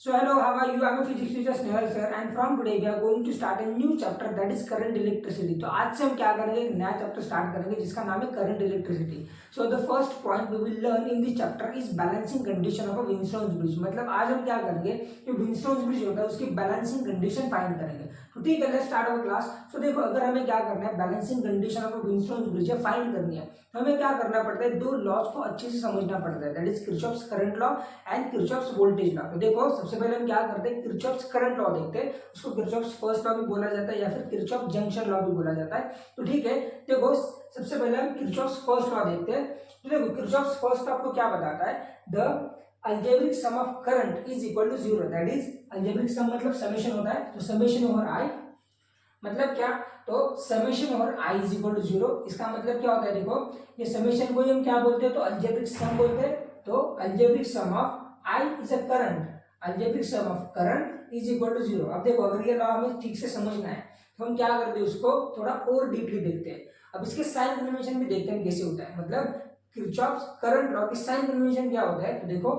So hello, how are you? I'm a physics teacher Snehal sir, and from today we are going to start a new chapter that is current electricity. तो आज से हम क्या करेंगे, एक नया chapter start करेंगे जिसका नाम है current electricity. So the first point we will learn in this chapter is balancing condition of a Wheatstone's bridge. मतलब आज हम क्या करेंगे, जो विंस्टोन्स ब्रिज होता है उसकी बैलेंसिंग कंडीशन फाइंड करेंगे. तो ठीक है, let's start our class. So देखो, अगर हमें क्या करना है, balancing condition of a Wheatstone's bridge find करनी है, तो हमें क्या करना पड़ता है, दो लॉज को अच्छे से समझना पड़ता है, that is Kirchhoff's current law and Kirchhoff's voltage law. तो देखो, सबसे पहले हम क्या करते हैं, किरचॉफ्स करंट लॉ देखते हैं. उसको किरचॉफ्स फर्स्ट लॉ भी बोला जाता है या फिर किरचॉफ जंक्शन लॉ भी बोला जाता है. तो ठीक है, देखो सबसे पहले हम किरचॉफ्स फर्स्ट लॉ देखते हैं. तो देखो, किरचॉफ्स फर्स्ट लॉ आपको क्या बताता है, the algebraic sum of current is equal to zero. That is algebraic sum मतलब समेशन होता है, तो समेशन ओवर आई मतलब क्या, तो summation over I is equal to zero. इसका मतलब क्या होता है, देखो ये समेशन को हम क्या बोलते हैं, तो अलजेब्रिक सम बोलते हैं. तो algebraic sum of I is a current, algebraic sum of current is equal to zero. अब देखो, अगर ये लॉ हमें ठीक से समझना है तो हम क्या करते हैं, उसको थोड़ा और डीपली देखते हैं. अब इसके साइन कन्वेंशन भी देखते हैं कैसे होता है. मतलब किरचॉफ्स करंट लॉ की साइन कन्वेंशन क्या होता है, तो देखो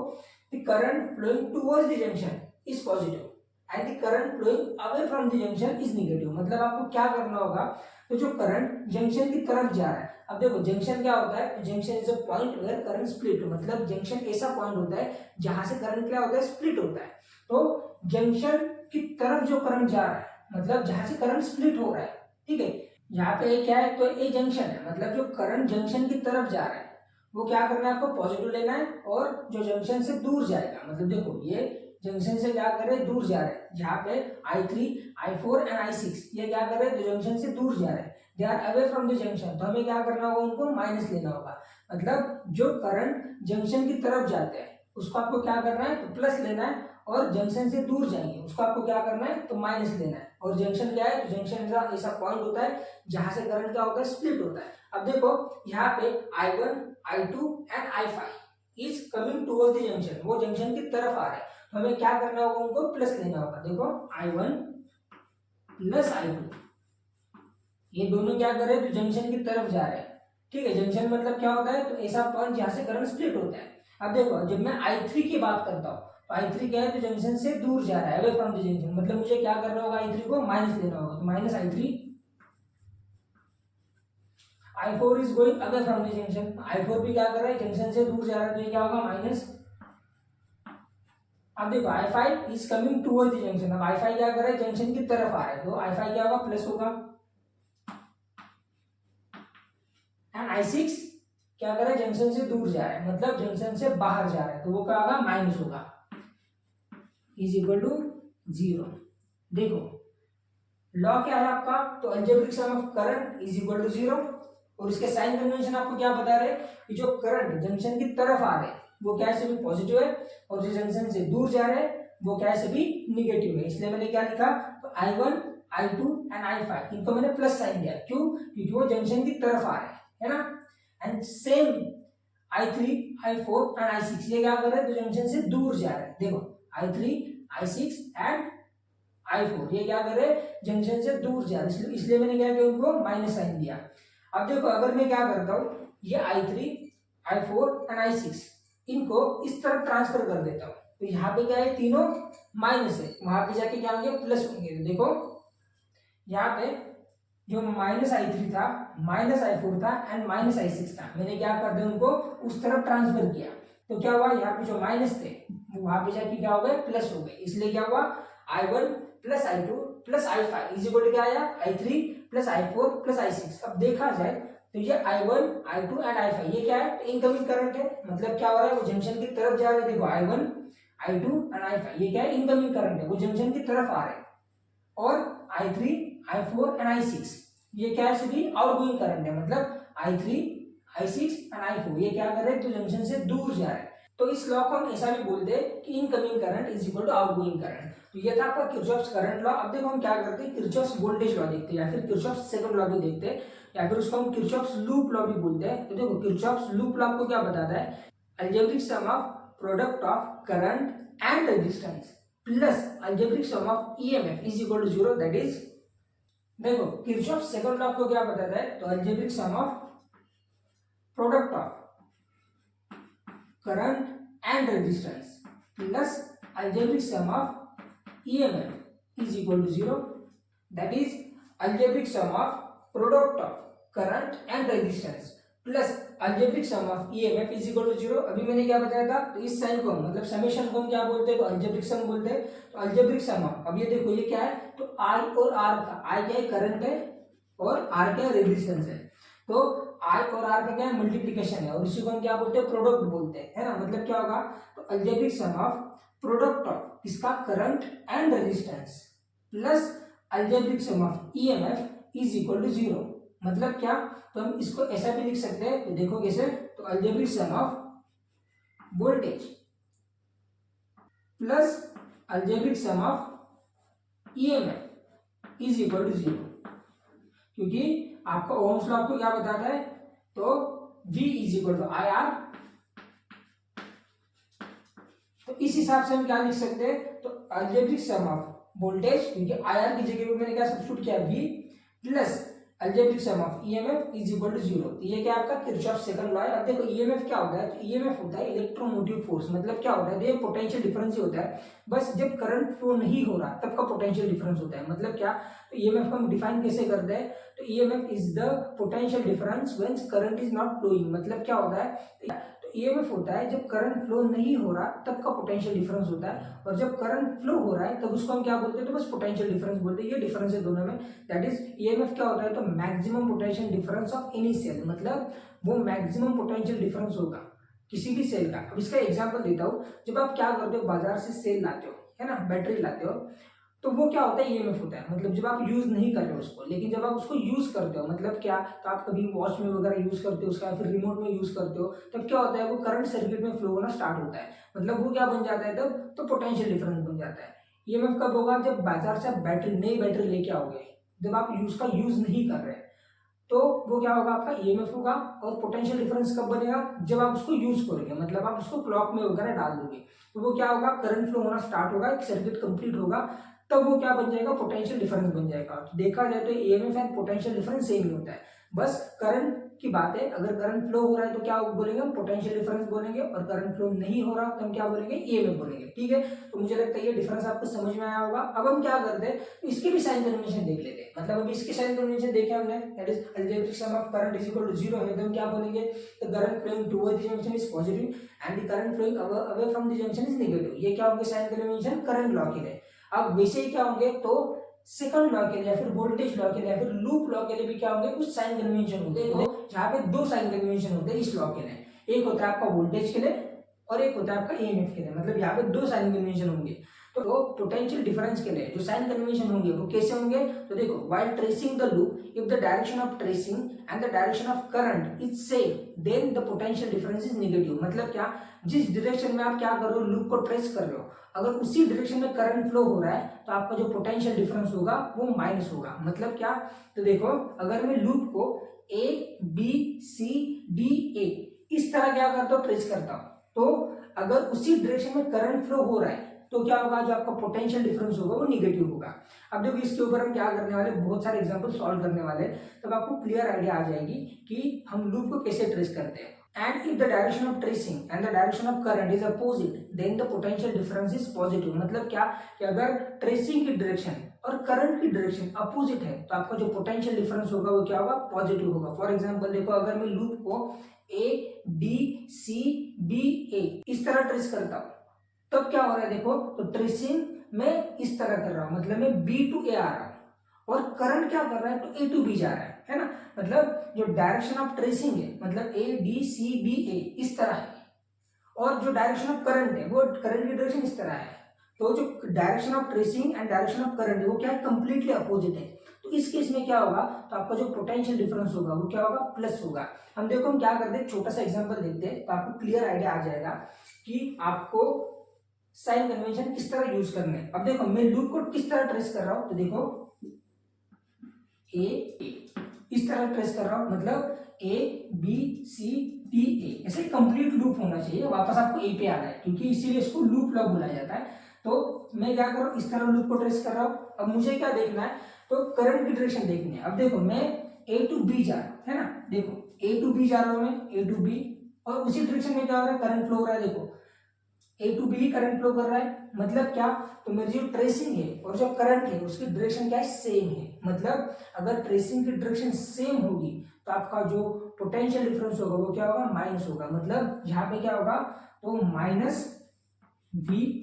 the current flowing towards the junction is positive and the current flowing away from the junction is negative. मतलब आपको क्या करना होगा, तो जो करंट जंक्शन की तरफ जा रहा है, अब देखो जंक्शन क्या होता है, तो junction is a point where current split. मतलब जंक्शन ऐसा पॉइंट होता है जहां से करंट क्या होता है, स्प्लिट होता है. तो जंक्शन की तरफ जो करंट जा रहा है, मतलब जहां से करंट स्प्लिट हो रहा है, ठीक है, यहाँ पे क्या है, तो ए जंक्शन है. मतलब जो करंट जंक्शन की तरफ जा रहा है वो क्या करना है, आपको पॉजिटिव लेना है. और जो जंक्शन से दूर जाएगा, मतलब देखो ये जंक्शन से क्या कर रहे हैं, दूर जा रहे हैं. जहाँ पे I3, I4 एंड I6 ये क्या कर रहे हैं, तो जंक्शन से दूर जा रहे हैं, they are away from the junction. तो हमें क्या करना होगा, उनको माइनस लेना होगा. मतलब जो करंट जंक्शन की तरफ जाते हैं उसको आपको क्या करना है, तो प्लस लेना है. और जंक्शन से दूर जाएंगे उसको आपको क्या करना है, तो माइनस लेना है. और जंक्शन क्या है, तो जंक्शन ऐसा पॉइंट होता है जहां से करंट क्या होता है, स्प्लिट होता है. अब देखो यहाँ पे I1, I2 and I5 is coming towards the junction, वो जंक्शन की तरफ आ रहे हैं. तो हमें क्या करना होगा, उनको प्लस लेना होगा. देखो I1 प्लस I2 ये दोनों क्या कर रहे हैं, तो जंक्शन की तरफ जा रहे हैं. ठीक है, जंक्शन मतलब क्या होता है, तो ऐसा पॉइंट जहां से करंट स्प्लिट होता है. अब देखो, जब मैं I3 की बात करता हूँ, तो I3 क्या है, तो जंक्शन से दूर जा रहा है, अवे फ्रॉम द जंक्शन. मतलब मुझे क्या करना होगा, I3 को माइनस लेना होगा. तो minus I3. I4 is going away from the junction, I4 भी क्या कर रहा है, जंक्शन से दूर जा रहा है, तो ये क्या होगा, माइनस. अब देखो I5 is coming towards the junction. अब I5 क्या कर रहा है, जंक्शन की तरफ आ रहा है, तो I5 क्या होगा, प्लस होगा. एंड I6 क्या कर रहा है, जंक्शन से दूर जा रहा है, मतलब जंक्शन से बाहर जा रहा है, तो वो क्या होगा, माइनस होगा, इज इक्वल टू जीरो. देखो लॉ क्या है आपका, तो algebraic sum of current is equal to zero. और इसके साइन कन्वेंशन आपको क्या बता रहे हैं, कि जो करंट जंक्शन की तरफ आ रहे हैं वो क्या है, सभी पॉजिटिव है. और जो जंक्शन से दूर जा रहे हैं वो क्या है, सभी निगेटिव है. इसलिए मैंने क्या लिखा, तो I1, I2 एंड I5 इनको मैंने प्लस साइन दिया. क्यों, क्योंकि वो जंक्शन की तरफ आ रहे हैं, है ना. And same I3, I4 and I6 ये क्या कर रहे हैं, तो जंक्शन से दूर जा रहे हैं. देखो I3, I6 एंड I4 ये क्या कर रहे हैं, जंक्शन से दूर जा रहे हैं, इसलिए मैंने क्या किया, उनको माइनस साइन दिया. अब देखो, अगर मैं क्या करता हूँ, ये I3, I4 एंड I6 इनको इस तरफ ट्रांसफर कर देता हूँ, तो यहाँ पे क्या है, तीनों माइनस है, वहां पे जाके क्या होंगे, प्लस होंगे. तो देखो यहाँ पे जो माइनस I3 था, माइनस I4 था एंड माइनस I6 था, मैंने क्या कर दिया, उनको उस तरफ ट्रांसफर किया. तो क्या हुआ, यहाँ पे जो माइनस थे वो वहां पे जाके क्या हो गए, प्लस हो गए. इसलिए क्या हुआ, I1 plus I2 plus I5 is equal to क्या आया, I3 plus I4 plus I6. अब देखा जाए तो ये I1, I2 एंड I5 ये क्या है, इनकमिंग करंट है. मतलब क्या हो रहा है, वो जंक्शन की तरफ जा रहे हैं. देखो I1, I2 एंड I5 ये क्या है, इनकमिंग करंट है, वो जंक्शन की तरफ आ रहे हैं. और I3, I4 एंड I6 ये क्या है, सभी आउटगोइंग करंट है. मतलब I3, I6 एंड I4 ये क्या कर रहे हैं, तो जंक्शन से दूर जा रहे हैं. तो इस लॉ को हम ऐसा भी बोलते हैं कि incoming current is equal to outgoing current. तो ये था आपका किरचॉफ्स करंट लॉ. अब देखो हम क्या करते हैं, किरचॉफ्स वोल्टेज लॉ देखते हैं, या फिर किरचॉफ्स सेकंड लॉ भी देखते हैं, या फिर उसको हम किरचॉफ्स लूप लॉ भी बोलते हैं. तो देखो किरचॉफ्स लूप लॉ आपको क्या बताता है, algebraic sum of product of current and resistance plus algebraic sum of EMF is equal to zero. That is, देखो किरचॉफ्स सेकंड लॉ आपको क्या बताता है, तो algebraic sum of product of current and resistance plus algebraic sum of EMF is equal to 0. That is algebraic sum of product of current and resistance plus algebraic sum of EMF is equal to 0. अभी मैंने क्या बताया था, तो इस sign को मतलब summation को हम क्या बोलते हैं, तो algebraic sum बोलते हैं. तो algebraic sum of, अब ये देखो ये क्या है, तो I और R का, I क्या है करंट है और R क्या है रेजिस्टेंस है. तो I और R का क्या है मल्टीप्लीकेशन है और इसी को हम क्या बोलते हैं प्रोडक्ट बोलते हैं, है ना. मतलब क्या होगा, तो algebraic sum of product of इसका current and resistance plus algebraic sum of EMF is equal to 0. मतलब क्या, तो हम इसको ऐसा भी लिख सकते हैं, तो देखो कैसे, तो algebraic sum of voltage plus algebraic sum of EMF is equal to 0. क्योंकि आपका ओम्स लॉ आपको क्या बताता है, तो V is equal to IR. तो इस हिसाब से हम क्या लिख सकते हैं, तो algebraic sum of वोल्टेज, क्योंकि IR की जगह पे मैंने क्या सब्स्टिट्यूट किया V, plus algebraic sum of EMF is equal to 0. तो ये क्या आपका किरचॉफ सेकंड लॉ है. अब देखो EMF क्या होता है, तो EMF होता है इलेक्ट्रोमोटिव फोर्स. मतलब क्या होता है, ये पोटेंशियल डिफरेंस ही होता है, बस जब करंट फ्लो नहीं हो रहा तब का पोटेंशियल डिफरेंस होता है. मतलब क्या, तो EMF को हम डिफाइन कैसे करते हैं, तो EMF is the potential difference when current is not flowing. मतलब क्या होता है, EMF होता है जब करंट फ्लो नहीं हो रहा तब का पोटेंशियल डिफरेंस होता है, और जब करंट फ्लो हो रहा है तब उसको हम क्या बोलते हैं, तो बस पोटेंशियल डिफरेंस बोलते हैं. ये डिफरेंस है दोनों में. दैट इज EMF क्या होता है, तो maximum potential difference of any cell. मतलब वो मैक्सिमम पोटेंशियल डिफरेंस होगा किसी भी सेल का. अब इसका एग्जांपल देता हूँ. जब आप क्या करते हो, बाजार से सेल लाते हो, है ना, बैटरी लाते हो, तो वो क्या होता है, EMF होता है. मतलब जब आप यूज नहीं कर रहे हो उसको, लेकिन जब आप उसको यूज करते हो, मतलब क्या, तो आप कभी वॉच में वगैरह यूज करते हो उसका, फिर रिमोट में यूज करते हो, तब क्या होता है, वो करंट सर्किट में फ्लो होना स्टार्ट होता है. मतलब वो क्या बन जाता है तब, तो पोटेंशियल डिफरेंस बन जाता है. EMF कब होगा, जब बाजार से आप बैटरी, नई बैटरी लेके आओगे, जब आप उसका यूज नहीं कर रहे, तो वो क्या होगा, आपका EMF होगा. और पोटेंशियल डिफरेंस कब बनेगा, जब आप उसको यूज करोगे, मतलब आप उसको क्लॉक में वगैरह डाल दोगे, तो वो क्या होगा, करंट फ्लो होना स्टार्ट होगा, एक सर्किट कंप्लीट होगा, तब वो क्या बन जाएगा, पोटेंशियल डिफरेंस बन जाएगा. देखा जाए तो EMF and potential difference same ही होता है, बस करंट की बात है. अगर करंट फ्लो हो रहा है तो क्या बोलेंगे, हम पोटेंशियल डिफरेंस बोलेंगे, और करंट फ्लो नहीं हो रहा तो हम क्या बोलेंगे, EMF बोलेंगे. ठीक है, तो मुझे लगता है ये डिफरेंस आपको समझ में आया होगा. अब हम क्या करते हैं, तो इसके भी साइन कन्वेंशन देख लेते हैं. मतलब अभी इसके साइन कन्वेंशन देखे हमने, that is algebraic sum of current is equal to 0 है, तो हम क्या बोलेंगे, the current flowing toward the junction is positive and the current flowing away from the junction is negative. ये क्या होंगे साइन कन्वेंशन करंट लॉ के लिए. अब वैसे ही क्या होंगे, तो सेकंड लॉ के लिए या फिर वोल्टेज लॉ के लिए या फिर लूप लॉ के लिए भी क्या होंगे, कुछ साइन कन्वेंशन होते हैं. यहाँ पे दो साइन कन्वेंशन होते हैं इस लॉ के लिए. एक होता है आपका वोल्टेज के लिए और एक होता है आपका EMF के लिए. मतलब यहाँ पे दो साइन कन्वेंशन होंगे. तो पोटेंशियल डिफरेंस के लिए जो साइन कन्वेंशन होंगे वो कैसे होंगे, तो देखो, while tracing the loop, if the direction of tracing and the direction of current is same, then the potential difference is negative. मतलब क्या, जिस डायरेक्शन में आप क्या कर रहे हो, लूप को ट्रेस कर रहे हो, अगर उसी डायरेक्शन में करंट फ्लो हो रहा है तो आपका जो पोटेंशियल डिफरेंस होगा वो माइनस होगा. मतलब क्या, तो देखो, अगर मैं लूप को ABCDA इस तरह क्या करता हूँ, ट्रेस करता हूँ, तो अगर उसी डायरेक्शन में करंट फ्लो हो रहा है तो क्या होगा, जो आपका पोटेंशियल डिफरेंस होगा वो निगेटिव होगा. अब देखो, इसके ऊपर हम क्या करने वाले, बहुत सारे एग्जांपल सॉल्व करने वाले, तब आपको क्लियर आइडिया आ जाएगी कि हम लूप को कैसे ट्रेस करते हैं. And if the direction of tracing and the direction of current is opposite, then the potential difference is positive. मतलब क्या, कि अगर ट्रेसिंग की डायरेक्शन और करंट की डायरेक्शन अपोजिट है तो आपका जो पोटेंशियल डिफरेंस होगा वो क्या होगा, पॉजिटिव होगा. फॉर एग्जांपल देखो, अगर मैं लूप को ABCDA इस तरह ट्रेस करता हूँ, तब क्या हो रहा है, देखो, तो ट्रेसिंग में इस तरह कर रहा हूँ, मतलब मैं B to A आ रहा हूँ, और करंट क्या कर रहा है, तो A to B जा रहा है ना. मतलब जो डायरेक्शन ऑफ ट्रेसिंग है, मतलब ABCDA इस तरह है, और जो डायरेक्शन ऑफ करंट है वो करंट की डायरेक्शन इस तरह है. तो जो direction of tracing and direction of current है वो क्या है, कंप्लीटली अपोजिट है. तो इस केस में क्या होगा, तो आपका जो पोटेंशियल डिफरेंस होगा वो क्या होगा, प्लस होगा. हम देखो, हम क्या करते हैं, छोटा सा एग्जांपल देखते हैं, तो आपको क्लियर आइडिया आ जाएगा कि आपको साइन कन्वेंशन किस तरह यूज करना है. अब देखो, मैं लूप को किस तरह ट्रेस कर रहा हूं, तो देखो, A इस तरह ट्रेस कर रहा हूं, मतलब ABCDA ऐसे कंप्लीट लूप होना चाहिए. वापस आपको A पे आना है, क्योंकि इसीलिए इसको लूप लॉ बोला जाता है. तो मैं क्या कर रहा हूँ, इस तरह लूप को ट्रेस कर रहा हूँ. अब मुझे क्या देखना है, तो करंट की डायरेक्शन देखनी है. अब देखो, मैं A to B जा रहा हूँ, है ना, देखो A to B जा रहा हूँ मैं, A to B, और उसी डायरेक्शन में क्या हो रहा है, करंट फ्लो हो रहा है. देखो, ए टू बी ही करंट फ्लो कर रहा है, मतलब क्या, तो मेरी जो ट्रेसिंग है और जो करंट है उसकी डायरेक्शन क्या है, सेम है। मतलब अगर ट्रेसिंग की डायरेक्शन सेम होगी तो आपका जो पोटेंशियल डिफरेंस होगा वो क्या होगा, माइनस होगा। मतलब यहाँ पे क्या होगा, तो माइनस वी।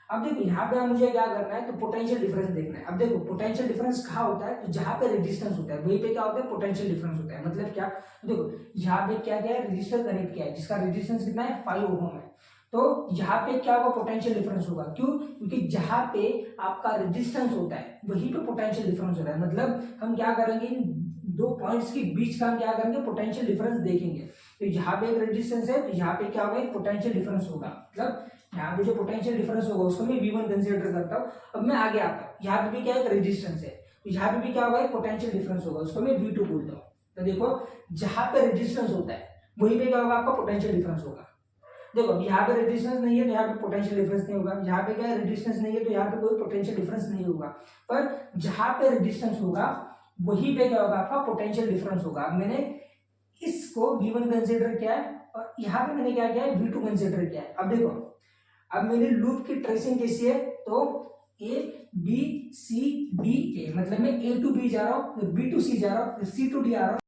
अब देखो यहाँ पे मुझे क्या करना है, तो पोटेंशियल डिफरेंस देखना है। अब देखो पोटेंशियल डिफरेंस कहाँ होता है, तो जहाँ पे रेजिस्टेंस होता है वहीं पे क्या होता है, पोटेंशियल डिफरेंस होता है। मतलब क्या, देखो यहाँ पे क्या क्या है, रजिस्टर कनेक्ट किया है जिसका रेजिस्टेंस कितना है, 5 ओम है। तो यहाँ पे क्या होगा, पोटेंशियल डिफरेंस होगा। क्यों, क्योंकि जहाँ पे आपका रेजिस्टेंस होता है वहीं पे पोटेंशियल डिफरेंस होता है। मतलब हम क्या करेंगे, इन दो पॉइंट्स के बीच का हम क्या करेंगे, पोटेंशियल डिफरेंस देखेंगे। तो यहाँ पे एक रेजिस्टेंस है तो यहाँ पे क्या होगा, एक पोटेंशियल डिफरेंस होगा। मतलब यहाँ पे जो पोटेंशियल डिफरेंस होगा उसको मैं V1 कंसीडर करता हूँ। अब मैं आगे आता हूँ, यहाँ पे भी क्या एक रेजिस्टेंस है तो यहाँ पे भी क्या होगा, एक पोटेंशियल डिफरेंस होगा, उसको मैं V2 बोलता हूँ। तो देखो जहाँ पे रेजिस्टेंस होता है वहीं पे क्या होगा, आपका पोटेंशियल डिफरेंस होगा। देखो यहाँ पे रेजिस्टेंस नहीं है तो यहाँ पे पोटेंशियल डिफरेंस नहीं होगा, यहाँ पे क्या है, रेजिस्टेंस नहीं है तो यहाँ पे कोई पोटेंशियल डिफरेंस नहीं होगा। पर जहाँ पे रेजिस्टेंस होगा वहीं पे क्या होगा, आपका पोटेंशियल डिफरेंस होगा। अब मैंने इसको V1 कंसीडर किया है और यहाँ पे मैंने क्या किया है, V2 कंसीडर किया है। अब देखो, अब मेरी लूप की ट्रेसिंग कैसी है, तो A B C D A, मतलब मैं A टू B जा रहा हूँ, फिर B टू C जा रहा हूँ, फिर C टू D आ रहा हूँ,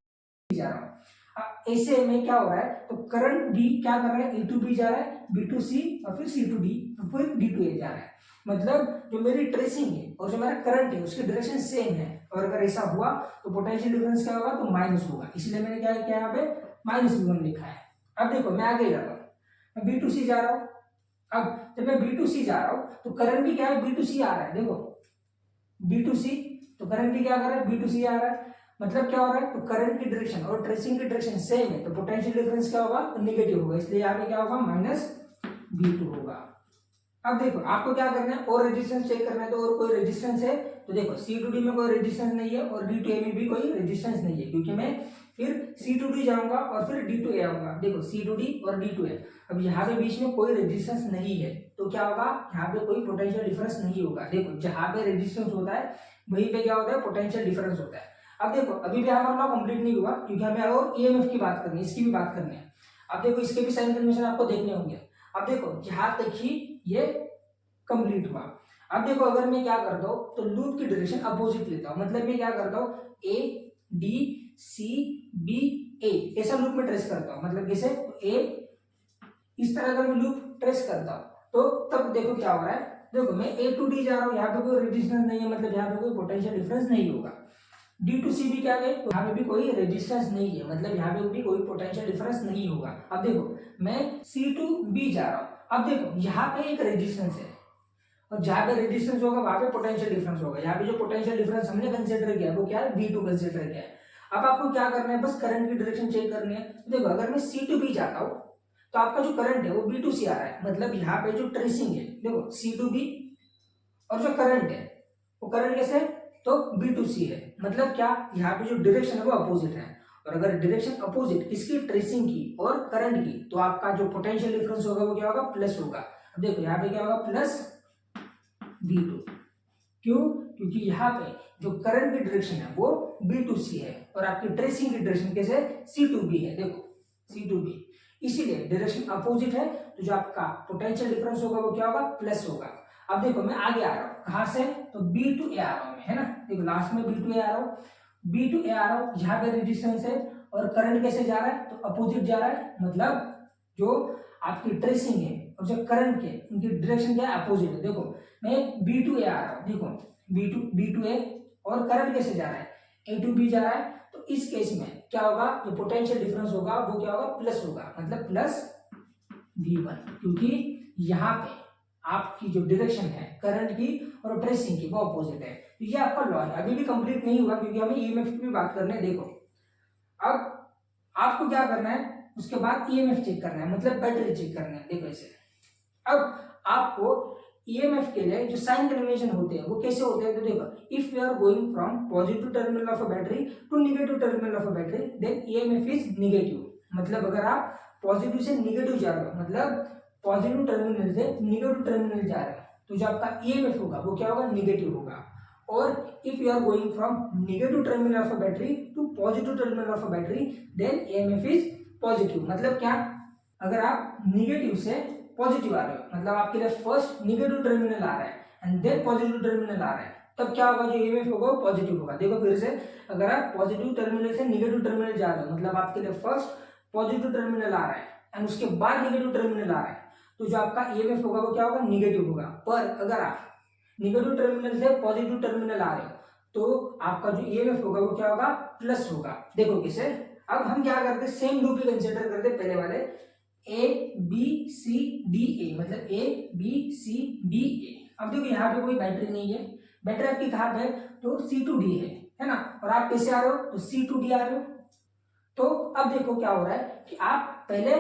जा रहा हूँ। अब ऐसे में क्या हो रहा है, तो करंट B क्या कर रहा है, A टू B जा रहा है, B टू C और फिर C टू D, फिर D टू A जा रहा है। मतलब जो मेरी ट्रेसिंग है और जो मेरा करंट है उसकी डायरेक्शन सेम है, और अगर ऐसा हुआ तो पोटेंशियल डिफरेंस क्या होगा, तो माइनस होगा। इसलिए मैंने क्या किया, यहाँ पे माइनस V1 लिखा है। अब देखो मैं आगे जा रहा हूँ, मैं B टू C जा रहा हूँ। अब जब मैं B टू C जा रहा हूँ तो करंट भी क्या है, B टू C आ रहा है। देखो B टू C, तो करंट भी क्या कर रहा है, B टू C आ रहा है। मतलब क्या हो रहा है, तो करंट की डायरेक्शन और ट्रेसिंग की डायरेक्शन सेम है तो पोटेंशियल डिफरेंस क्या होगा, तो नेगेटिव होगा। इसलिए यहाँ पे क्या होगा, माइनस V2 होगा। अब देखो आपको क्या करना है, और रेजिस्टेंस चेक करना है, तो और कोई रेजिस्टेंस है तो देखो C टू D में कोई रेजिस्टेंस नहीं है और D टू A में भी कोई रेजिस्टेंस नहीं है, क्योंकि मैं फिर C टू D जाऊंगा और फिर D टू A आऊंगा। देखो C टू D और D टू A, अब यहाँ पे बीच में कोई रेजिस्टेंस नहीं है तो क्या होगा, यहाँ पे कोई पोटेंशियल डिफरेंस नहीं होगा। देखो जहाँ पे रेजिस्टेंस होता है वहीं पे क्या होता है, पोटेंशियल डिफरेंस होता है। अब देखो अभी भी हमारा लॉ कंप्लीट नहीं हुआ, क्योंकि हमें और EMF की बात करनी है, इसकी भी बात करनी है। अब देखो इसके भी साइन कन्वेंशन आपको देखने होंगे। अब देखो यहाँ तक ही ये कंप्लीट हुआ। अब देखो अगर मैं क्या करता हूँ, तो लूप की डायरेक्शन अपोजिट लेता हूँ। मतलब मैं क्या करता हूँ, A D C B A ऐसा लूप में ट्रेस करता हूँ। मतलब जैसे A इस तरह का मैं लूप ट्रेस करता हूँ तो तब देखो क्या हो रहा है, देखो मैं A टू D जा रहा हूँ, यहाँ पे कोई रेजिस्टेंस नहीं है, मतलब यहाँ पे कोई पोटेंशियल डिफरेंस नहीं होगा। D टू C भी क्या है, यहाँ पे भी कोई रेजिस्टेंस नहीं है, मतलब यहाँ पे भी कोई पोटेंशियल डिफरेंस नहीं होगा। अब देखो मैं C टू B जा रहा हूँ, अब देखो यहाँ पे एक रेजिस्टेंस है और जहाँ पे रेजिस्टेंस होगा वहां पे पोटेंशियल डिफरेंस होगा। यहाँ पे जो पोटेंशियल डिफरेंस हमने कंसीडर किया वो क्या है, V2 कंसीडर किया है। अब आपको क्या करना है, बस करंट की डायरेक्शन चेक करनी है। तो देखो अगर मैं C टू B जाता हूँ तो आपका जो करंट है वो B टू C आ रहा है। मतलब यहाँ पे जो ट्रेसिंग है, देखो C टू B और जो करंट है वो करंट कैसे है, तो B टू C है। मतलब क्या, यहाँ पे जो डायरेक्शन है वो अपोजिट है, और अगर डायरेक्शन अपोजिट इसकी ट्रेसिंग की और करंट की तो आपका जो पोटेंशियल डिफरेंस होगा वो क्या होगा, प्लस होगा। अब देखो यहाँ पे क्या होगा, प्लस V2। क्यों, क्योंकि यहाँ पे जो करंट की डायरेक्शन है वो B टू C है और आपकी ट्रेसिंग की डायरेक्शन कैसे C टू B है। देखो C टू B, इसीलिए डायरेक्शन अपोजिट है तो जो आपका पोटेंशियल डिफरेंस होगा वो क्या होगा, प्लस होगा। अब देखो मैं आगे आ रहा हूँ, कहाँ से, तो B टू A आ रहा हूँ, है ना। देखो लास्ट में B टू A आ रहा हूँ, B टू A आ रहा हूँ, यहाँ पे रेजिस्टेंस है और करंट कैसे जा रहा है, तो अपोजिट जा रहा है। मतलब जो आपकी ट्रेसिंग है और जो करंट के उनकी डायरेक्शन क्या है, अपोजिट है। देखो मैं B टू A आ रहा हूँ, देखो B टू A और करंट कैसे जा रहा है, A टू B जा रहा है। तो इस केस में क्या होगा, जो पोटेंशियल डिफरेंस होगा वो क्या होगा, प्लस होगा, मतलब प्लस V1, क्योंकि यहाँ पे आपकी जो डायरेक्शन है करंट की और ट्रेसिंग की वो अपोजिट है। तो ये आपका लॉ है, अभी भी कंप्लीट नहीं हुआ क्योंकि हमें EMF की भी बात करनी है। देखो अब आपको क्या करना है, उसके बाद EMF चेक करना है, मतलब बैटरी चेक करना है। देखो ऐसे अब आपको EMF के लिए जो साइन कन्वेंशन होते हैं वो कैसे होते हैं, तो देखो if you are going from positive terminal of a battery to negative terminal of a battery then EMF is negative. मतलब अगर आप पॉजिटिव से नेगेटिव जा रहे हो, मतलब पॉजिटिव टर्मिनल से नेगेटिव टर्मिनल जा रहे हो, तो जो आपका EMF होगा वो क्या होगा, नेगेटिव होगा। और if you are going from negative terminal of a battery to positive terminal of a battery then EMF is positive. मतलब क्या, अगर आप नेगेटिव से पॉजिटिव आ रहे हो, मतलब आपके लिए फर्स्ट निगेटिव टर्मिनल आ रहा है एंड देन पॉजिटिव टर्मिनल आ रहा है, तब क्या होगा, जो ईएमएफ होगा वो पॉजिटिव होगा। देखो फिर से, अगर आप पॉजिटिव टर्मिनल से निगेटिव टर्मिनल जा रहे हो, मतलब आपके लिए फर्स्ट पॉजिटिव टर्मिनल आ रहा है एंड उसके बाद निगेटिव टर्मिनल आ रहा है, तो जो आपका ईएमएफ होगा वो क्या होगा, निगेटिव होगा। पर अगर आप निगेटिव टर्मिनल से पॉजिटिव टर्मिनल आ रहे हो तो आपका जो ईएमएफ होगा वो क्या होगा, प्लस होगा। देखो कैसे, अब हम क्या करते हैं, सेम लूप ही कंसीडर करते हैं पहले वाले, A B C D A, मतलब A B C D A. अब देखो यहाँ पे कोई बैटरी नहीं है, बैटरी आपकी कहाँ पे है, तो C2D है ना, और आप कैसे आ रहे हो, तो C2D आ रहे हो। तो अब देखो क्या हो रहा है कि आप पहले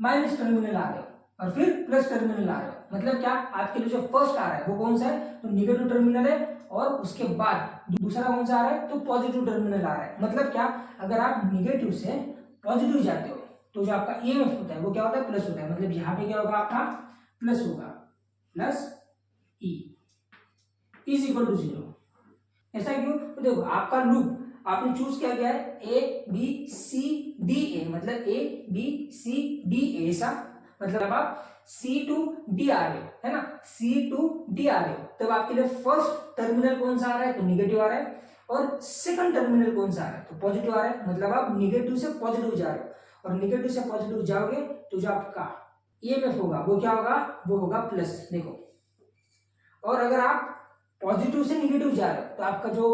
माइनस टर्मिनल आ रहे हो और फिर प्लस टर्मिनल आ रहे हो, मतलब क्या, आपके लिए जो फर्स्ट आ रहा है वो कौन सा है, तो निगेटिव टर्मिनल है, और उसके बाद दूसरा कौन सा आ रहा है, तो पॉजिटिव टर्मिनल आ रहा है। मतलब क्या, अगर आप निगेटिव से पॉजिटिव जाते हो तो जो आपका ईएमएफ होता है वो क्या होता है, प्लस होता है। मतलब यहाँ पे क्या होगा, आपका प्लस होगा, plus E is equal to 0। ऐसा क्यों, तो देखो आपका लूप आपने चूज क्या किया है, A B C D A, मतलब A B C D A, ऐसा मतलब आप C2D आ रहे हो, है ना, C2D आ रहे हो, तब आपके लिए फर्स्ट टर्मिनल कौन सा आ रहा है, तो निगेटिव आ रहा है, और सेकंड टर्मिनल कौन सा आ रहा है, तो पॉजिटिव आ रहा है। मतलब आप निगेटिव से पॉजिटिव जा रहे हो, और निगेटिव से पॉजिटिव जाओगे तो जो आपका ईएमएफ होगा वो क्या होगा, वो होगा प्लस। देखो, और अगर आप पॉजिटिव से निगेटिव जा रहे हो तो आपका जो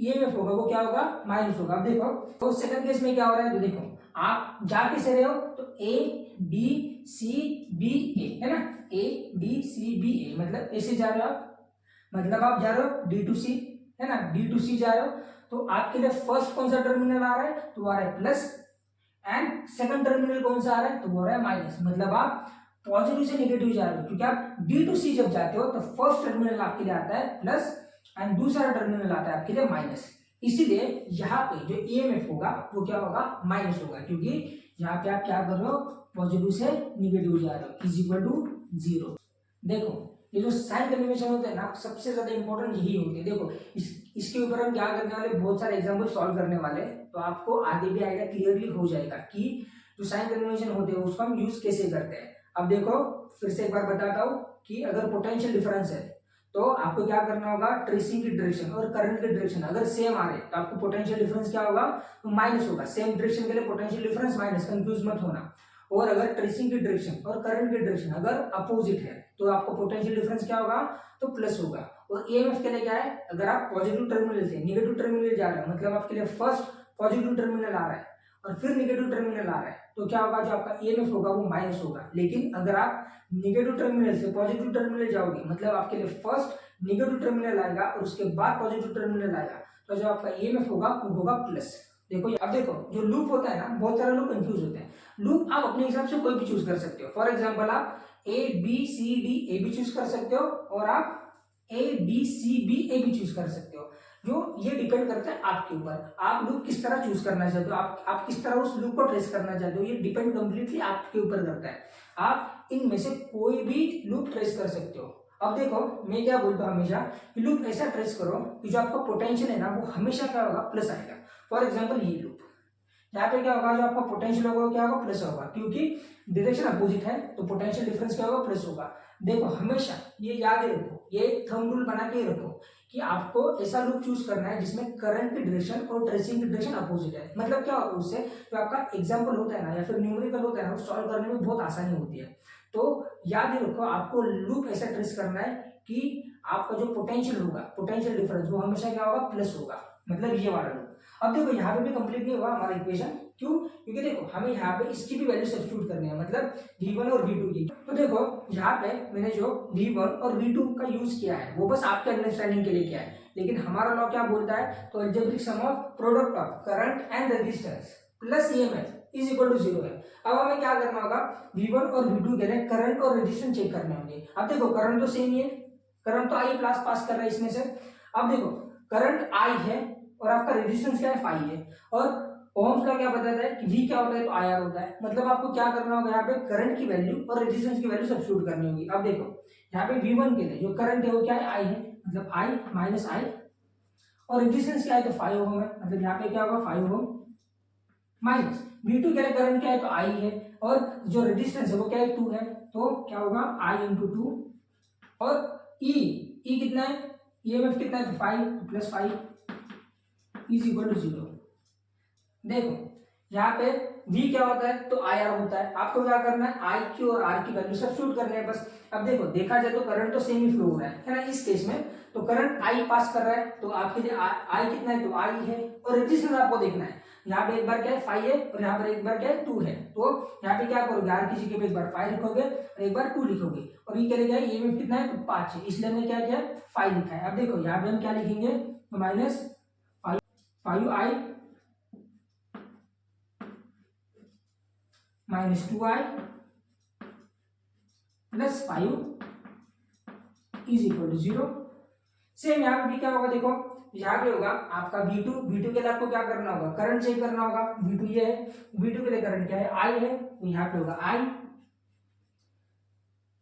ईएमएफ होगा वो क्या होगा, माइनस होगा। अब देखो, तो सेकंड केस में क्या हो रहा है, तो देखो आप जा कैसे रहे हो, तो ए बी सी बी ए, है ना, ए बी सी बी ए, मतलब ऐसे जा रहे हो आप, मतलब आप जा रहे हो डी टू सी, है ना, डी टू सी जा रहे हो, तो आपके लिए फर्स्ट कौन सा टर्मिनल आ रहा है, तो वो आ रहा है प्लस, एंड सेकंड टर्मिनल कौन सा आ रहा है, तो वो आ रहा है माइनस। मतलब आप पॉजिटिव से निगेटिव जा रहे हो, क्योंकि आप डी टू सी जब जाते हो तो फर्स्ट टर्मिनल आपके लिए आता है प्लस एंड दूसरा टर्मिनल आता है आपके लिए माइनस। इसीलिए यहाँ पे जो ईएमएफ होगा वो क्या होगा, माइनस होगा, क्योंकि यहाँ पे आप क्या कर रहे हो, पॉजिटिव से निगेटिव जा रहे हो, इज इक्वल टू 0। देखो ये जो साइन कन्वेंशन होते हैं ना, सबसे ज्यादा इंपॉर्टेंट यही होते हैं। देखो इसके ऊपर हम क्या करने वाले, बहुत सारे एग्जाम्पल सॉल्व करने वाले, तो आपको आगे भी आएगा, क्लियरली हो जाएगा कि जो साइन कन्वेंशन होते हैं उसको हम यूज कैसे करते हैं। अब देखो फिर से एक बार बताता हूँ कि अगर पोटेंशियल डिफरेंस है तो आपको क्या करना होगा, ट्रेसिंग की डायरेक्शन और करंट की डायरेक्शन अगर सेम आ रहे तो आपको पोटेंशियल डिफरेंस क्या होगा, तो माइनस होगा। सेम डायरेक्शन के लिए पोटेंशियल डिफरेंस माइनस, कंफ्यूज मत होना। और अगर ट्रेसिंग की डायरेक्शन और करंट की डायरेक्शन अगर अपोजिट है तो आपको पोटेंशियल डिफरेंस क्या होगा, तो प्लस होगा। और ईएमएफ के लिए क्या है, अगर आप पॉजिटिव टर्मिनल से निगेटिव टर्मिनल जा रहे हैं, मतलब आपके लिए फर्स्ट पॉजिटिव टर्मिनल आ रहा है और फिर निगेटिव टर्मिनल आ रहा है, तो क्या होगा, जो आपका ईएमएफ होगा वो माइनस होगा। लेकिन अगर आप निगेटिव टर्मिनल से पॉजिटिव टर्मिनल जाओगे, मतलब आपके लिए फर्स्ट निगेटिव टर्मिनल आएगा और उसके बाद पॉजिटिव टर्मिनल आएगा, तो जो आपका ईएमएफ होगा वो होगा प्लस। देखो अब देखो जो लूप होता है ना, बहुत सारे लोग कंफ्यूज होते हैं। लूप आप अपने हिसाब से कोई भी चूज कर सकते हो। फॉर एग्जांपल आप A B C D A भी चूज कर सकते हो और आप ए बी सी बी ए भी चूज कर सकते हो। जो ये डिपेंड करता है आपके ऊपर, आप लूप किस तरह चूज करना चाहते हो, आप किस तरह उस लूप को ट्रेस करना चाहते हो, ये डिपेंड कंप्लीटली आपके ऊपर करता है। आप इनमें से कोई भी लूप ट्रेस कर सकते हो। अब देखो मैं क्या बोलता हूँ हमेशा कि लूप ऐसा ट्रेस करो कि जो आपका पोटेंशियल है ना वो हमेशा क्या होगा, प्लस आएगा। फॉर एग्जाम्पल ये लूप, यहाँ पे क्या होगा, जो आपका पोटेंशियल होगा क्या होगा, प्लस होगा, क्योंकि डायरेक्शन अपोजिट है तो पोटेंशियल डिफरेंस क्या होगा, प्लस होगा। देखो हमेशा ये याद ही रखो, ये थंब रूल बना के रखो कि आपको ऐसा लूप चूज करना है जिसमें करंट की डायरेक्शन और ट्रेसिंग की डायरेक्शन अपोजिट है। मतलब क्या होगा, उससे जो आपका एग्जाम्पल होता है ना या फिर न्यूमेरिकल होता है ना, वो सॉल्व करने में बहुत आसानी होती है। तो याद ही रखो, आपको लूप ऐसा ट्रेस करना है कि आपका जो पोटेंशियल होगा, पोटेंशियल डिफरेंस, वो हमेशा क्या होगा, प्लस होगा। मतलब ये वाला लूप। अब देखो यहाँ पे भी कंप्लीट नहीं हुआ हमारा इक्वेशन, क्यों, क्योंकि देखो हमें यहाँ पे इसकी भी वैल्यू सब्स्टिट्यूट करनी है, मतलब V1 और V2 की। तो देखो यहाँ पे मैंने जो V1 और V2 का यूज किया है वो बस आपके अंडरस्टैंडिंग के लिए किया है, लेकिन हमारा लॉ क्या बोलता है, तो algebraic sum of product of current and resistance plus EMF is equal to 0 है। अब हमें क्या करना होगा, V1 और V2 के लिए करंट और रेजिस्टेंस चेक करने होंगे। अब देखो करंट तो सेम ही है, करंट तो आई प्लस पास कर रहा है इसमें से। अब देखो करंट आई है और आपका रेजिस्टेंस क्या है, फाई है, और ओम्स का क्या बताता है कि V क्या होता है, तो IR होता है। मतलब आपको क्या करना होगा, यहाँ पे करंट की वैल्यू और रेजिस्टेंस की वैल्यू सब्स्टिट्यूट करनी होगी। अब देखो यहाँ पे V1 के लिए जो करंट है वो क्या है, I है, मतलब I माइनस I, और रेजिस्टेंस क्या है, तो 5 ओम है, मतलब यहाँ पे क्या होगा 5 ओम, माइनस V2 के लिए करंट क्या है, तो I है, और जो रेजिस्टेंस है वो क्या है, 2 है, तो क्या होगा I इंटू 2, और ई कितना है, ईएमएफ कितना है, 5 प्लस 5 इज इक्वल टू 0। देखो यहाँ पे V क्या होता है, तो आई आर होता है। आपको क्या करना है, आई की और आर की वैल्यू सब्स्टिट्यूट करने हैं बस। अब देखो देखा जाए तो करंट तो सेम ही फ्लो हो रहा है ना इस केस में, तो करंट आई पास कर रहा है, तो आपके लिए आई कितना है, तो आई है, और रेजिस्टेंस आपको देखना है, यहाँ पे एक बार क्या है 5 है, और यहाँ पर एक बार क्या है 2 है, तो यहाँ पे क्या करोगे, आर की जगह पे एक बार 5 लिखोगे और एक बार 2 लिखोगे, और ये क्या लिखा है, ये कितना है, तो 5 है, इसलिए हमने क्या किया 5 लिखा है। अब देखो यहाँ पे हम क्या लिखेंगे, तो minus 5i minus 2i plus 5 is equal to 0। Same यहाँ पे भी क्या होगा, देखो यहाँ पे होगा आपका V2 के लिए आपको क्या करना होगा, करंट चेक करना होगा, V2 ये है, V2 के लिए करंट क्या है, I है, तो यहाँ पे होगा I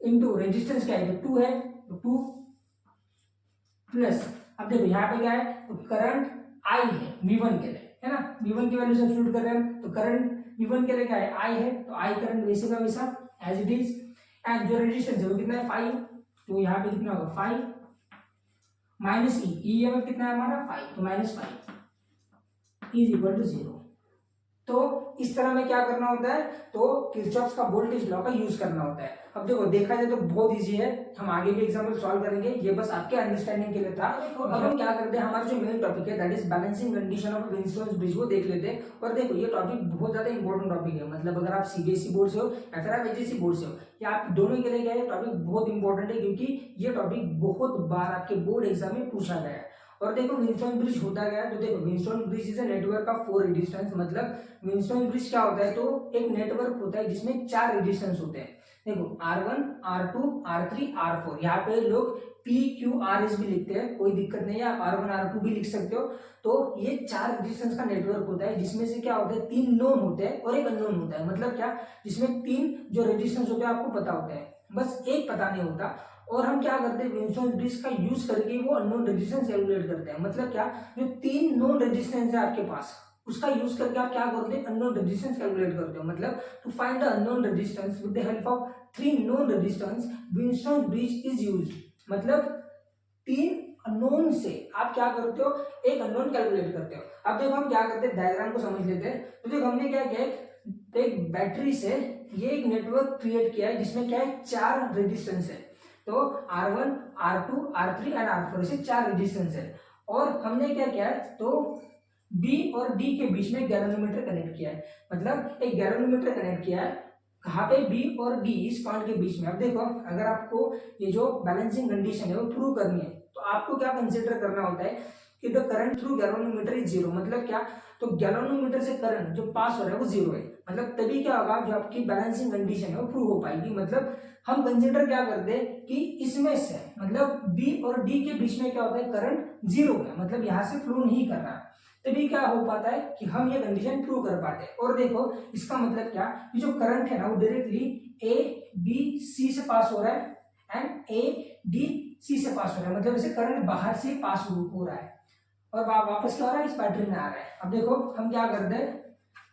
इंटू रेजिस्टेंस क्या है, 2 है, तो 2 प्लस, अब देखो यहाँ पे क्या है, तो करंट I है V1 के लिए, है ना, V1 की वैल्यू सब्स्टिट्यूट कर रहे हैं, तो करंट V1 के लिए क्या है, I है, तो I करंट वैसे का वैसा एज इट इज, एंड जो रेजिस्टेंस है वो कितना है 5, तो यहाँ पे कितना होगा 5 माइनस ईएमएफ कितना है हमारा 5, तो माइनस 5 इज इक्वल टू 0। तो इस तरह में क्या करना होता है, तो किरचॉफ का वोल्टेज लॉ का यूज करना होता है। अब देखो देखा जाए तो बहुत इजी है, हम आगे भी एग्जांपल सॉल्व करेंगे, ये बस आपके अंडरस्टैंडिंग के लिए था। अब हम क्या करते हैं, हमारा जो मेन टॉपिक है that is balancing condition of Wheatstone's bridge, वो देख लेते हैं। और देखो ये टॉपिक बहुत ज्यादा इंपॉर्टेंट टॉपिक है, मतलब अगर आप सीबीएसई बोर्ड से हो या फिर आप एचएससी बोर्ड से हो, या आप दोनों के लिए क्या है, टॉपिक बहुत इंपॉर्टेंट है, क्योंकि ये टॉपिक बहुत बार आपके बोर्ड एग्जाम में पूछा गया है। और देखो विंडस्टोन ब्रिज होता क्या है, तो देखो Wheatstone bridge is a network of 4 resistance, मतलब विंडस्टोन ब्रिज क्या होता है, तो एक नेटवर्क होता है जिसमें 4 रेजिस्टेंस होते हैं। देखो R1 R2 R3 R4, यहाँ पे लोग PQRS भी लिखते हैं, कोई दिक्कत नहीं है, आप R1 R2 भी लिख सकते हो। तो ये 4 रेजिस्टेंस का नेटवर्क होता है, जिसमें से क्या होता है, 3 नोन होते हैं और एक अननोन होता है। मतलब क्या, जिसमें 3 जो रेजिस्टेंस होते हैं आपको पता होता है, बस एक पता नहीं होता। और हम क्या करते हैं, विंडस्टोन ब्रिज का यूज करके वो अननोन रेजिस्टेंस कैलकुलेट करते हैं। मतलब क्या, जो 3 नोन रेजिस्टेंस है आपके पास, उसका यूज करके आप क्या करते हैं, अननोन रेजिस्टेंस कैलकुलेट करते हो। मतलब to find the unknown resistance with the help of 3 known resistance Wheatstone bridge is used. मतलब 3 अननोन से आप क्या करते हो, एक अननोन कैलकुलेट करते हो। अब देखो हम क्या करते हैं, डायग्राम को समझ लेते हैं। तो देखो हमने क्या किया, एक बैटरी से ये एक नेटवर्क क्रिएट किया है, जिसमें क्या है, 4 रेजिस्टेंस है। तो R1 R2 R3 and R4 ऐसे 4 रेजिस्टेंस है। और हमने क्या किया है, तो B और D के बीच में गैल्वेनोमीटर कनेक्ट किया है, मतलब एक गैल्वेनोमीटर कनेक्ट किया है, कहाँ पे, B और D इस पॉइंट के बीच में। अब देखो अगर आपको ये जो बैलेंसिंग कंडीशन है वो प्रूव करनी है, तो आपको क्या कंसिडर करना होता है कि the current through galvanometer is 0। मतलब क्या, तो गैल्वेनोमीटर से करंट जो पास हो रहा है वो 0 है, मतलब तभी क्या होगा, जो आपकी बैलेंसिंग कंडीशन है वो प्रूव हो पाएगी। मतलब हम कंसिडर क्या करते हैं कि इसमें से, मतलब B और D के बीच में क्या होता है, करंट 0 है, मतलब यहाँ से फ्लो नहीं कर रहा, तभी क्या हो पाता है कि हम ये कंडीशन प्रूव कर पाते हैं। और देखो इसका मतलब क्या, ये जो करंट है ना वो डायरेक्टली ABC से पास हो रहा है एंड ADC से पास हो रहा है, मतलब इसे करंट बाहर से पास हो रहा है और वापस क्या हो रहा है, इस बैटरी में आ रहा है। अब देखो हम क्या करते हैं,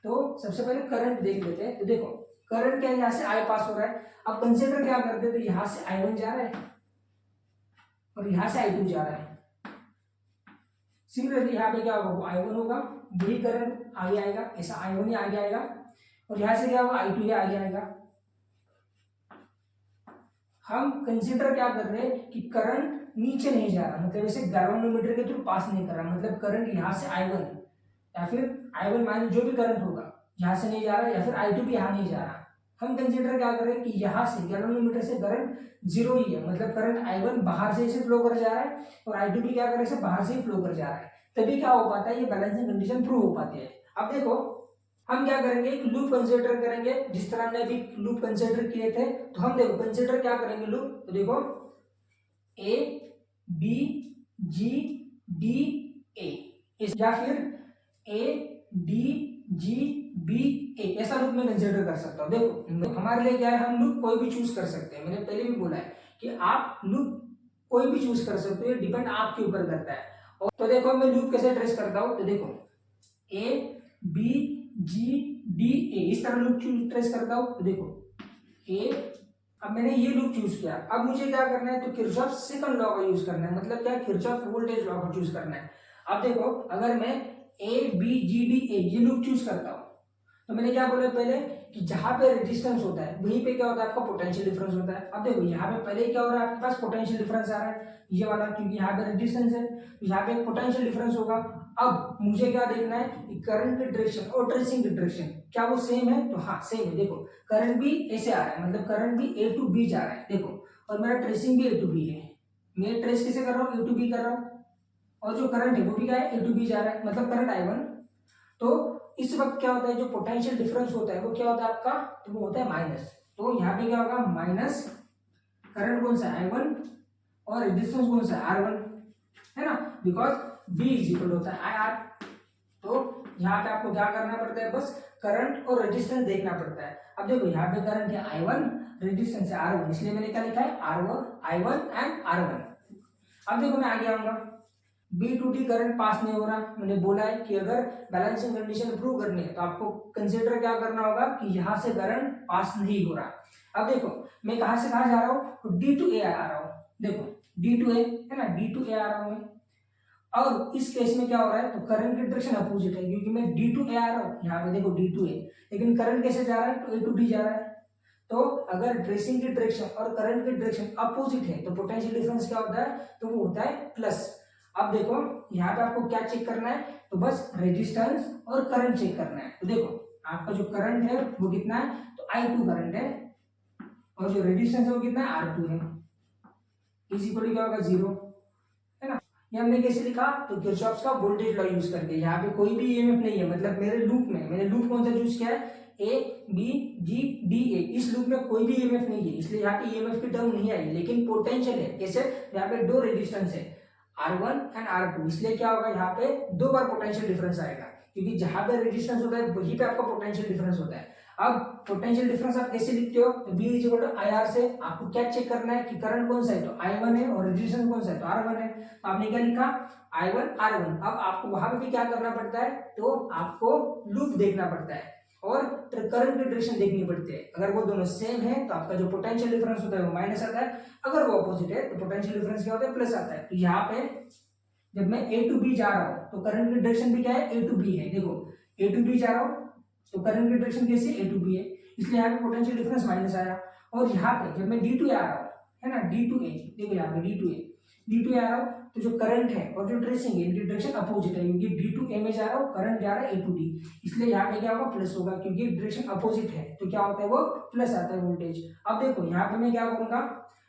तो सबसे पहले करंट देख लेते हैं। तो देखो करंट क्या है, यहाँ से I पास हो रहा है। अब कंसिडर क्या करते हैं, तो यहाँ से I1 जा रहा है और यहाँ से I2 जा रहा है। सिमिलरली यहाँ पे क्या होगा, वो I1 होगा, यही करंट आगे आएगा, ऐसा I1 ही आगे आएगा, और यहाँ से क्या होगा, I2 ही आगे आएगा। हम कंसिडर क्या कर रहे हैं कि करंट नीचे नहीं जा रहा, मतलब इसे गैल्वेनोमीटर के थ्रू पास नहीं कर रहा, मतलब करंट यहाँ से I1 या फिर I1 माइनस जो भी करंट होगा यहाँ से नहीं जा रहा, या फिर I2 भी यहाँ नहीं जा रहा। हम कंसिडर क्या कर रहे हैं कि यहाँ से गैल्वेनोमीटर से करंट 0 ही है, मतलब करंट I1 बाहर से इसे फ्लो कर जा रहा है और I2 भी क्या कर रहा है, इसे बाहर से ही फ्लो कर जा रहा है, तभी क्या हो पाता है, ये बैलेंसिंग कंडीशन प्रूव हो पाती है। अब देखो हम क्या करेंगे, एक लूप कंसिडर करेंगे, जिस तरह हमने अभी लूप कंसिडर किए थे। तो हम देखो कंसिडर क्या करेंगे लूप, तो देखो A B G D A, या फिर A D G B A, ऐसा लूप मैं कंसिडर कर सकता हूँ। देखो हमारे लिए क्या है, हम लूप कोई भी चूज कर सकते हैं, मैंने पहले भी बोला है कि आप लूप कोई भी चूज कर सकते हो, ये डिपेंड आपके ऊपर करता है। और तो देखो मैं लूप कैसे ट्रेस करता हूँ, तो देखो A B G D A, इस तरह लूप ट्रेस करता हूँ। तो देखो ए, अब मैंने ये लूप चूज किया, अब मुझे क्या करना है, तो किरचॉफ सेकंड लॉ का यूज करना है, मतलब क्या, किरचॉफ वोल्टेज लॉ का चूज करना है। अब देखो अगर मैं A B G D A ये लूप चूज करता हूँ, तो मैंने क्या बोला पहले कि जहां पे रेजिस्टेंस होता है वहीं पे क्या होता है, आपका पोटेंशियल डिफरेंस होता है। अब देखो यहाँ पे पहले क्या हो रहा है, आपके पास पोटेंशियल डिफरेंस आ रहा है ये वाला, क्योंकि यहाँ पे रेजिस्टेंस है, तो यहाँ पे पोटेंशियल डिफरेंस होगा। अब मुझे क्या देखना है कि करंट की डायरेक्शन और ट्रेसिंग की डायरेक्शन क्या वो सेम है, तो हाँ सेम है। देखो करंट भी ऐसे आ रहा है, मतलब करंट भी ए टू बी जा रहा है, देखो, और मेरा ट्रेसिंग भी ए टू बी है। मैं ट्रेस कैसे कर रहा हूँ, ए टू बी कर रहा हूँ, और जो करंट है वो भी क्या है, ए टू बी जा रहा है, मतलब करंट I1। तो इस वक्त क्या होता है, जो पोटेंशियल डिफरेंस होता है वो क्या होता है आपका, तो वो होता है माइनस। तो यहाँ पे क्या होगा, माइनस करंट कौन सा है, I1, और रेजिस्टेंस कौन सा है, R1, है ना, बिकॉज B इज इक्वल होता है IR। तो यहाँ पे आपको क्या करना पड़ता है, बस करंट और रेजिस्टेंस देखना पड़ता है। अब देखो यहाँ पे करंट है I1, रेजिस्टेंस है R1, इसलिए मैंने क्या लिखा है, I1 एंड R1। अब देखो मैं आगे आऊंगा, B to D current pass नहीं हो रहा, मैंने बोला है कि अगर बैलेंसिंग कंडीशन प्रूव करनी है तो आपको कंसीडर क्या करना होगा कि यहाँ से करंट पास नहीं हो रहा। अब देखो मैं कहां से कहां जा रहा हूँ, तो डी टू ए आ रहा हूँ, देखो डी टू ए है ना, डी टू ए आ रहा हूँ मैं। और इस केस में क्या हो रहा है, तो करंट की डायरेक्शन अपोजिट है, क्योंकि मैं डी टू ए आ रहा हूँ, यहाँ पे देखो डी टू ए, लेकिन करंट कैसे जा रहा है, तो ए टू डी जा रहा है। तो अगर ट्रेसिंग की डायरेक्शन और करंट की डायरेक्शन अपोजिट है तो पोटेंशियल डिफरेंस क्या होता है, तो वो होता है प्लस। अब देखो यहाँ पे आपको क्या चेक करना है, तो बस रेजिस्टेंस और करंट चेक करना है। तो देखो आपका जो करंट है वो कितना है, तो I2 करंट है, और जो रेजिस्टेंस है वो कितना है, R2 है, इज इक्वल क्या होगा, 0, है ना। ये हमने कैसे लिखा, तो किरचॉफ का वोल्टेज लॉ यूज करके। यहाँ पे कोई भी ईएमएफ नहीं है, मतलब मेरे लूप में मैंने लूप कौन सा चूज किया है, A B G D A, इस लूप में कोई भी ईएमएफ नहीं है, इसलिए यहाँ पे ईएमएफ की टर्म नहीं आई, लेकिन पोटेंशियल है। कैसे, यहाँ पे दो रेजिस्टेंस है R1 एंड R2, इसलिए क्या होगा, यहाँ पे दो बार पोटेंशियल डिफरेंस आएगा, क्योंकि जहां पे रेजिस्टेंस होता है वहीं पे आपका पोटेंशियल डिफरेंस होता है। अब पोटेंशियल डिफरेंस आप कैसे लिखते हो, तो B is equal to IR से आपको क्या चेक करना है कि करंट कौन सा है, तो I1 है, और रेजिस्टेंस कौन सा है, तो R1 है। तो आपने क्या लिखा, I1 R1। अब आपको वहां पे भी क्या करना पड़ता है, तो आपको लूप देखना पड़ता है और करंट की डायरेक्शन देखनी पड़ती है। अगर वो दोनों सेम है तो आपका जो पोटेंशियल डिफरेंस होता है वो माइनस आता है, अगर वो अपोजिट है तो पोटेंशियल डिफरेंस क्या होता है, प्लस आता है। तो यहाँ पे जब मैं ए टू बी जा रहा हूँ तो करंट की डायरेक्शन भी क्या है, ए टू बी है, देखो ए टू बी जा रहा हूँ तो करंट की डायरेक्शन कैसे, ए टू बी है, इसलिए यहाँ पे पोटेंशियल डिफरेंस माइनस आया। और यहाँ पे जब मैं डी टू ए आ रहा हूँ, है ना, डी टू ए, देखो यहाँ पे डी टू ए आ रहा हूँ, तो जो करंट है और जो ट्रेसिंग है इनकी डायरेक्शन अपोजिट है, क्योंकि डी टू ए में जा रहा हूँ, करंट जा रहा है ए टू डी, इसलिए यहाँ पे क्या होगा, प्लस होगा, क्योंकि डायरेक्शन अपोजिट है तो क्या होता है, वो प्लस आता है वोल्टेज। अब देखो यहाँ पे मैं क्या करूंगा,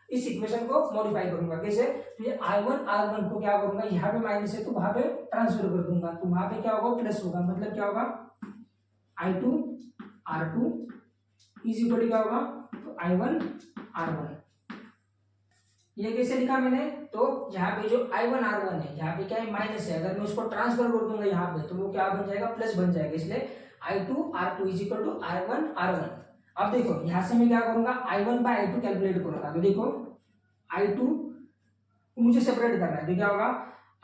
इस इक्वेशन को मॉडिफाई करूंगा, कैसे, तो ये I1 R1 को क्या करूंगा, यहाँ पे माइनस है तो वहां पे ट्रांसफर कर दूंगा, तो वहां पे क्या होगा, प्लस होगा, मतलब क्या होगा, I2 R2 इज इक्वल क्या होगा, तो I1 R1। ये कैसे लिखा मैंने, तो यहाँ पे जो I1 R1 है, यहाँ पे क्या है, माइनस है, अगर मैं उसको ट्रांसफर कर दूंगा यहाँ पे तो वो क्या बन जाएगा, प्लस बन जाएगा, इसलिए I2 R2 is equal to I1 R1। अब देखो यहां से मैं क्या करूंगा, I1 बाय I2 कैलकुलेट करूंगा, तो देखो I2 मुझे सेपरेट करना है, तो क्या होगा,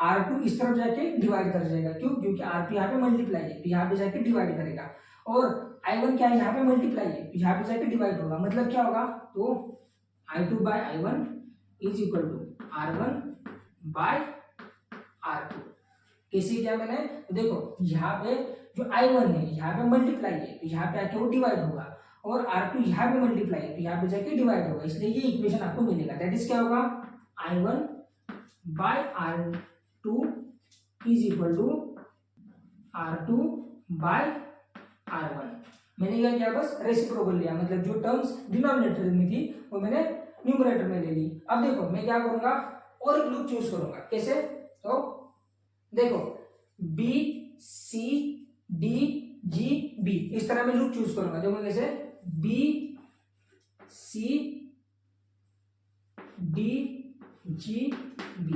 R2 इस तरफ जाके डिवाइड कर जाएगा, क्यों, क्योंकि R2 यहाँ पे मल्टीप्लाई है तो यहाँ पे जाके डिवाइड करेगा, और I1 क्या है, यहाँ पे मल्टीप्लाई है तो यहाँ पे जाके डिवाइड होगा, मतलब क्या होगा, तो I2 by I1 is equal to R1 by R2। कैसे किया मैंने, तो देखो यहाँ पे जो I1 है यहाँ पे मल्टीप्लाई है तो यहाँ पे आके वो डिवाइड होगा, और R2 यहाँ पे मल्टीप्लाई है तो यहाँ पे जाके डिवाइड होगा, इसलिए ये इक्वेशन आपको मिलेगा, दैट इज क्या होगा, I1 by R2 is equal to R2 by R1। मैंने क्या किया, बस रेसिप्रोकल लिया, मतलब जो टर्म्स डिनोमिनेटर में थी वो मैंने न्यूमरेटर में ले ली। अब देखो मैं क्या करूंगा, और एक लूप चूज करूंगा, कैसे, तो देखो B C D G B इस तरह मैं लूप चूज करूंगा, देखो कैसे, B C D G B।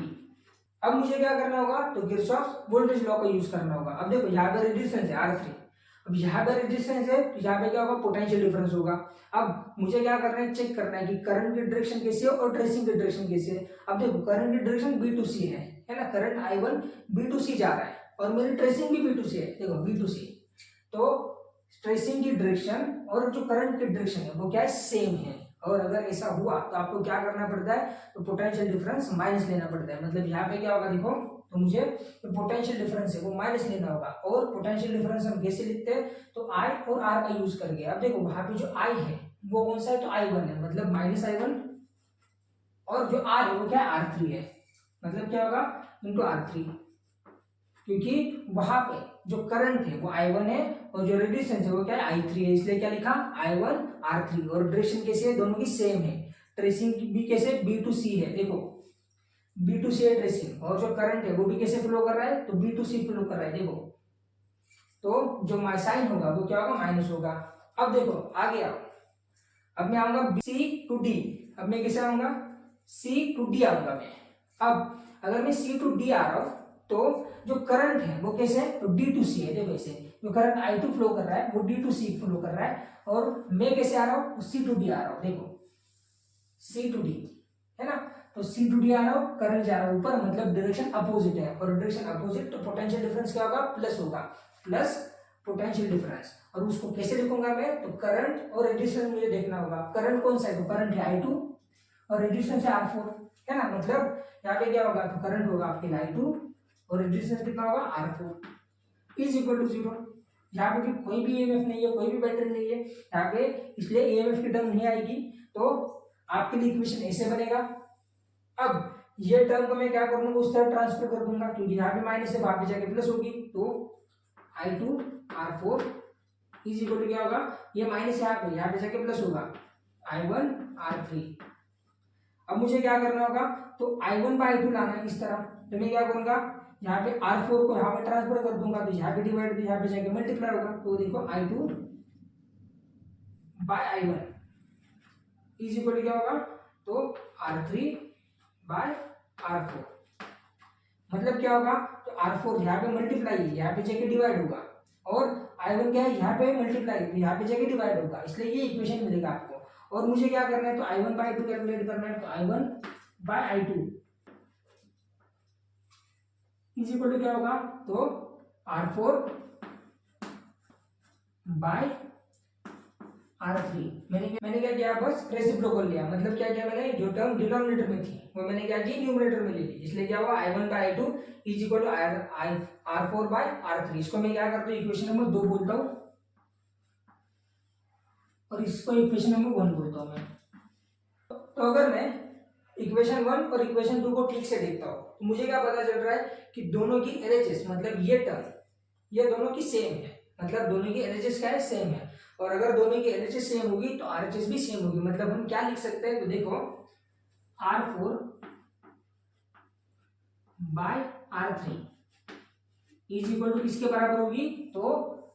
अब मुझे क्या करना होगा, तो किरचॉफ वोल्टेज लॉ का यूज करना होगा। अब देखो यहाँ पे रेजिस्टेंस है R3, अब यहाँ पे रेजिस्टेंस है तो यहाँ पे क्या होगा, पोटेंशियल डिफरेंस होगा। अब मुझे क्या करना है, चेक करना है कि करंट की डायरेक्शन कैसी है और ट्रेसिंग की डायरेक्शन कैसी है। अब देखो करंट की डायरेक्शन B2C है ना, करंट I1 B2C जा रहा है और मेरी ट्रेसिंग भी B2C है, देखो B2C। तो ट्रेसिंग की डायरेक्शन और जो करंट की डायरेक्शन है वो क्या है, सेम है। और अगर ऐसा हुआ तो आपको क्या करना पड़ता है, तो पोटेंशियल डिफरेंस माइनस लेना पड़ता है। मतलब यहाँ पे क्या होगा देखो, तो मुझे जो पोटेंशियल डिफरेंस है वो माइनस लेना होगा। और पोटेंशियल डिफरेंस हम कैसे लिखते हैं, तो आई और आर का यूज करके। अब देखो वहां पे जो आई है वो कौन सा है, तो I1 है, मतलब -I1, और जो आर है वो क्या है, R3 है, मतलब क्या होगा इंटू R3, क्योंकि वहां पे जो करंट है वो I1 है और जो रेडिएशन है वो क्या है, I3 है, इसलिए क्या लिखा I1 R3। और डायरेक्शन कैसे है, दोनों की सेम है। ट्रेसिंग भी कैसे, B2C है, देखो B2C है ट्रेसिंग, और जो करंट है वो भी कैसे फ्लो कर रहा है, तो B2C फ्लो कर रहा है, देखो। तो जो साइन होगा वो क्या होगा, माइनस होगा। अब देखो आगे आओ, अब मैं आऊंगा C to D। अब मैं कैसे आऊंगा, C to D आऊंगा मैं। अब अगर मैं C to D आ रहा हूं तो जो करंट है वो कैसे है, तो D2C है, देखो ऐसे जो करंट I2 फ्लो कर रहा है वो D2C फ्लो कर रहा है, और मैं कैसे आ रहा हूँ, C to D आ रहा हूँ, देखो C to D है ना। तो C to D आ रहा हूँ, करंट जा रहा है ऊपर, मतलब डायरेक्शन अपोजिट है, और डायरेक्शन अपोजिट तो पोटेंशियल डिफरेंस क्या होगा, प्लस होगा, प्लस पोटेंशियल डिफरेंस। और उसको कैसे लिखूंगा मैं, तो करंट और रेडिएशन मुझे देखना होगा। करंट कौन सा है, तो करंट है I2 और रेडिएशन से R4 है ना। मतलब यहाँ पे क्या होगा, तो करंट होगा आपके I2 और रेजिस्टेंस कितना होगा, R4 इज इक्वल टू 0। यहाँ पे भी कोई भी EMF नहीं है, कोई भी बैटरी नहीं है यहाँ पे, इसलिए EMF की टर्म नहीं आएगी। तो आपके लिए इक्वेशन ऐसे बनेगा। अब ये टर्म को मैं क्या करूंगा, उस तरफ ट्रांसफर कर दूंगा, क्योंकि यहाँ पे माइनस है, वहां पे जाके प्लस होगी। तो I2 R4 is equal to क्या होगा, ये माइनस यहाँ पे जाके प्लस होगा, I1 R3। अब मुझे क्या करना होगा, तो I1 बाई I2 लाना है इस तरह। तो मैं क्या करूंगा, यहाँ पे R4 को यहाँ पे ट्रांसफर कर दूंगा, तो यहाँ पे डिवाइड, यहाँ पे जाके मल्टीप्लाई होगा। तो देखो I2 by I1 is equal to क्या होगा, तो R3 बाय R4। मतलब क्या होगा, तो R4 यहाँ पे मल्टीप्लाई है, यहाँ पे जाके डिवाइड होगा, और I1 क्या है, यहाँ पे मल्टीप्लाई है, यहाँ पे जाके डिवाइड होगा, इसलिए ये इक्वेशन मिलेगा आपको। और मुझे क्या करना है, तो I1 बाय I2 कैलकुलेट करना है। तो I1 by I2 is equal to क्या होगा, तो R4 बाय R3। मैंने क्या किया, बस रेसिप्रोकल लिया। मतलब क्या किया मैंने, जो टर्म डिनोमिनेटर में थी वो मैंने क्या की, न्यूमरेटर में ले ली। इसलिए क्या हुआ, I1 by I2 is equal to R4 by R3। इसको मैं क्या करता हूँ, इक्वेशन नंबर 2 बोलता हूँ, और इसको इक्वेशन नंबर 1 बोलता हूँ मैं। तो अगर मैं इक्वेशन 1 और इक्वेशन 2 को ठीक से देखता हूँ तो मुझे क्या पता चल रहा है कि दोनों की LHS, मतलब ये टर्म, ये दोनों की सेम है। मतलब दोनों की LHS क्या है, सेम है। और अगर दोनों की LHS सेम होगी तो RHS भी सेम होगी। मतलब हम क्या लिख सकते हैं, तो देखो R4 by R3 is equal to किसके बराबर होगी, तो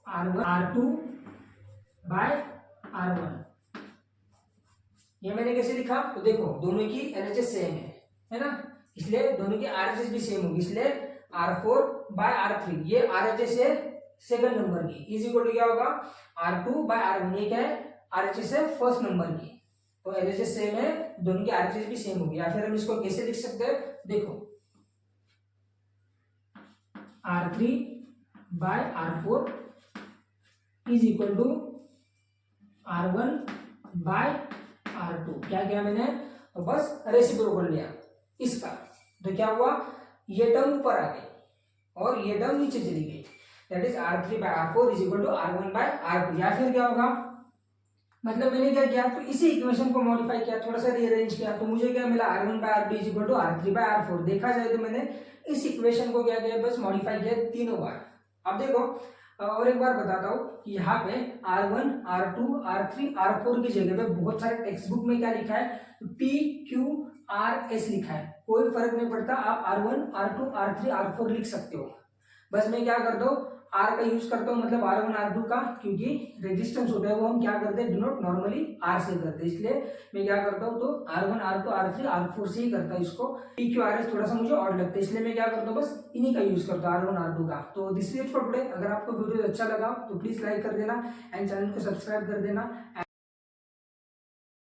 R2 बाय R1। ये मैंने कैसे लिखा, तो देखो दोनों की LHS सेम है ना, इसलिए दोनों की RHS भी सेम होगी, इसलिए R4 बाय R3, ये RHS है सेकंड नंबर की, इज इक्वल टू क्या होगा, R2 बाय R1, ये क्या है, RHS है फर्स्ट नंबर की। तो LHS सेम है, दोनों की RHS भी सेम होगी। या फिर हम इसको कैसे लिख सकते हैं, देखो R3 by R4 is equal to R1 by R2। क्या किया मैंने, तो बस रेसिप्रोकल लिया इसका। तो क्या हुआ, ये टर्म ऊपर आ गई और ये टर्म नीचे चली गई। That is R3 by R4 is equal to R1 by R2। या फिर क्या होगा, मतलब मैंने क्या किया, तो इसी इक्वेशन को मॉडिफाई किया, थोड़ा सा रीअरेंज किया, तो मुझे क्या मिला, R1 by R2 is equal to R3 by R4। देखा जाए तो मैंने इस इक्वेशन को क्या किया, बस मॉडिफाई किया तीनों बार। अब देखो और एक बार बताता हूँ कि यहाँ पे R1, R2, R3, R4 की जगह पे बहुत सारे टेक्स्ट बुक में क्या लिखा है, P, Q, R, S लिखा है। कोई फर्क नहीं पड़ता, आप R1, R2, R3, R4 लिख सकते हो। बस मैं क्या करता हूँ, R का यूज करता हूँ, मतलब R1, R2 का, क्योंकि रेजिस्टेंस होता है वो हम क्या करते हैं, डिनोट नॉर्मली R से करते हैं, इसलिए मैं क्या करता हूँ, तो R1, R2, R3, R4 से ही करता हूँ इसको। P, Q, R, S थोड़ा सा मुझे ऑड लगता है, इसलिए मैं क्या करता हूँ, बस इन्हीं का यूज करता हूँ, R1, R2 का। तो this is it for today. अगर आपको वीडियो अच्छा लगा तो प्लीज लाइक कर देना एंड चैनल को सब्सक्राइब कर देना।